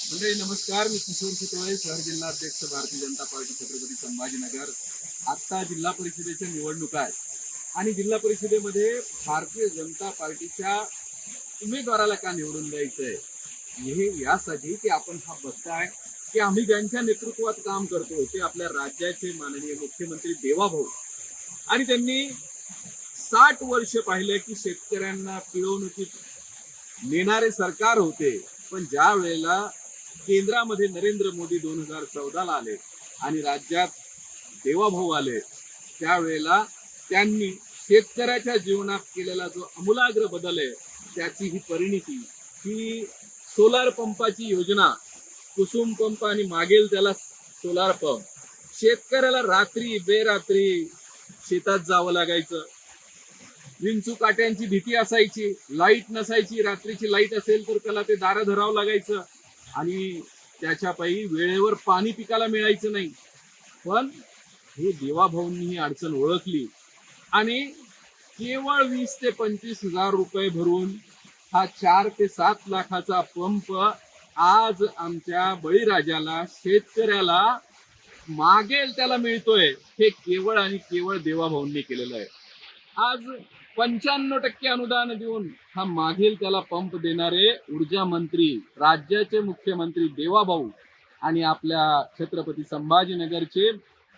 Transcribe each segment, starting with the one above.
मंडळी नमस्कार, मी किशोर चितळे, शहर जिल्हा अध्यक्ष भारतीय जनता पार्टी छत्रपती संभाजीनगर. आता जिल्हा परिषदेच्या निवडणुका आहेत आणि जिल्हा परिषदेमध्ये भारतीय जनता पार्टीच्या उमेदवाराला का निवडून द्यायचंय हे यासाठी की आपण हा बघताय की आम्ही ज्यांच्या नेतृत्वात काम करतो ते आपल्या राज्याचे माननीय मुख्यमंत्री देवाभाऊ, आणि त्यांनी 60 वर्ष पाहिले की शेतकऱ्यांना पिळवणुकीत नेणारे सरकार होते. पण ज्या वेळेला केंद्रामध्ये नरेंद्र मोदी 2014ला आले आणि राज्यात देवाभाऊ आले, त्यावेळेला त्यांनी शेतकऱ्याच्या जीवनात केलेला जो आमूलाग्र बदल आहे त्याची ही परिणिती, ही सोलार पंपाची योजना, कुसुम पंप आणि मागेल त्याला सोलार पंप. शेतकऱ्याला रात्री बेरात्री शेतात जावं लागायचं, विंचू काट्यांची भीती असायची, लाईट नसायची, रात्रीची लाईट असेल तर त्याला ते दारं धरावं लागायचं आणि त्याच्या पायी वेळेवर पाणी पिकाला मिळायचं नाही. पण हे देवाभाऊंनी ही अडचण ओळखली आणि केवळ 20 ते 25 हजार रुपये भरून हा 4 ते 7 लाखाचा पंप आज आमच्या बळीराजाला, शेतकऱ्याला मागेल त्याला मिळतोय. हे केवळ आणि केवळ देवाभाऊंनी केलेलं आहे. आज 95% अनुदान देऊन हा मागेल त्याला पंप देणारे ऊर्जा मंत्री, राज्याचे मुख्यमंत्री देवाभाऊ आणि आपल्या छत्रपती संभाजीनगरचे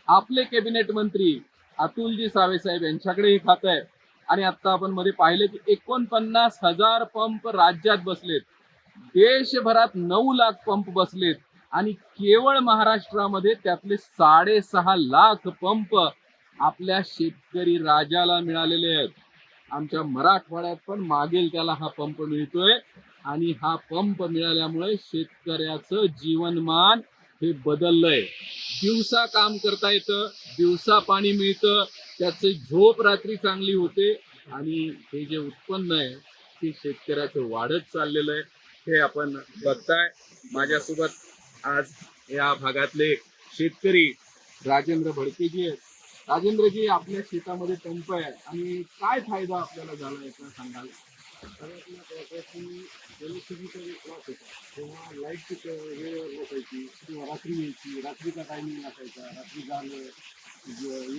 आपले कॅबिनेट मंत्री अतुलजी सावे साहेब यांच्याकडे हे खातं आहे. आणि आता आपण मध्ये पाहिले की 49,000 पंप राज्यात बसलेत, देशभरात 9 लाख पंप बसलेत आणि केवळ महाराष्ट्रामध्ये त्यातले 6.5 लाख पंप आपल्या शेतकरी राजाला मिळालेले आहेत. आमच्या मराठवाड्यात पण मागेल त्याला हा पंप मिळतोय आणि हा पंप मिळाल्यामुळे शेतकऱ्याचं जीवनमान हे बदललंय. दिवसा काम करता येतं, दिवसा पाणी मिळतं, त्याची झोप रात्री चांगली होते आणि हे जे उत्पन्न आहे ते शेतकऱ्याचं वाढत चाललेलं आहे. हे आपण बघताय. माझ्यासोबत आज या भागातले शेतकरी राजेंद्र भडकेजी आहेत. राजेंद्रजी, आपल्या शेतामध्ये पंप आहे आणि काय फायदा आपल्याला झाला याचा सांगाल? जलशुद्धीचा एक त्रास होता तेव्हा लाईटची वेळेवर लोकायची किंवा रात्री यायची, रात्रीचा टायमिंग नसायचा, रात्री झालं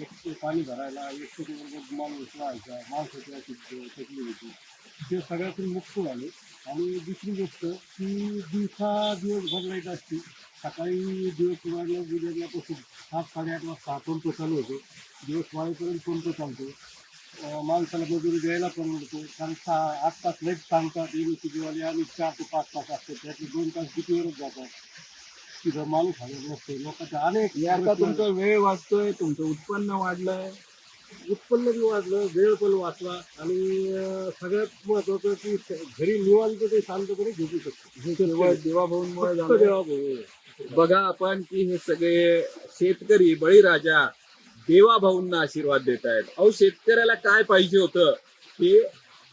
एक पाणी भरायला 100 बरोबर माणूस व्हायचा, माणसाची अशी तकलीफ होती. ते सगळ्यातून मुक्त झाले. आणि दुसरी गोष्ट की दिवसभर लाईट असते. सकाळी दिवस उजाडल्यापासून 7-8 वाजता पंप चालू होतो, दिवस वाळेपर्यंत पंप चालतो. माणसाला मजुरी द्यायला परवडतो, कारण 8 तास लाईट सांगतात इलेक्ट्रिसिटीवाले आणि 4 ते 5 तास असतात, त्यातले 2 तास कितीवरच जातात. तिथं माणूस हजर नसतो. लोकांच्या अनेक याचा तुमचा वेळ वाचतोय, तुमचं उत्पन्न वाढलंय, उत्पन्न बी वाढलं, वेळ पण वाचला आणि सगळ्यात महत्वाचं की घरी निवांत ते शांतपणे झोपू शकतो. हे केवळ देवाभाऊंमुळे फक्त झालंय. देवाभाऊ. बघा आपण की हे सगळे शेतकरी बळीराजा देवाभाऊंना आशीर्वाद देत आहेत. अहो, शेतकऱ्याला काय पाहिजे होतं हे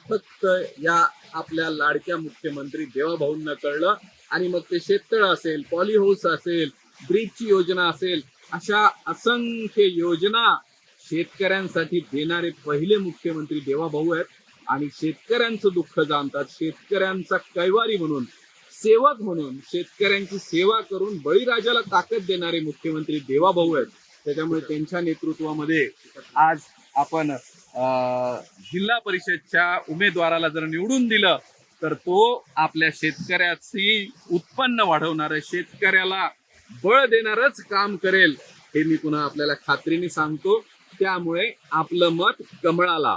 फक्त या आपल्या लाडक्या मुख्यमंत्री देवाभाऊंना कळलं आणि मग ते शेततळ असेल, पॉलीहाऊस असेल, ब्रिजची योजना असेल, अशा असंख्य योजना शेतकऱ्यांसाठी देणारे पहिले मुख्यमंत्री देवाभाऊ आहेत. आणि शेतकऱ्यांचं दुःख जाणतात, शेतकऱ्यांचा कैवारी म्हणून, सेवक म्हणून, शेतकऱ्यांची सेवा करून बळीराजाला ताकद देणारे मुख्यमंत्री देवाभाऊ आहेत. त्याच्यामुळे त्यांच्या नेतृत्वामध्ये आज आपण जिल्हा परिषदच्या उमेदवाराला जर निवडून दिलं तर तो आपल्या शेतकऱ्याची उत्पन्न वाढवणारं, शेतकऱ्याला बळ देणारच काम करेल, हे मी पुन्हा आपल्याला खात्रीने सांगतो. त्यामुळे आपलं मत कमळाला.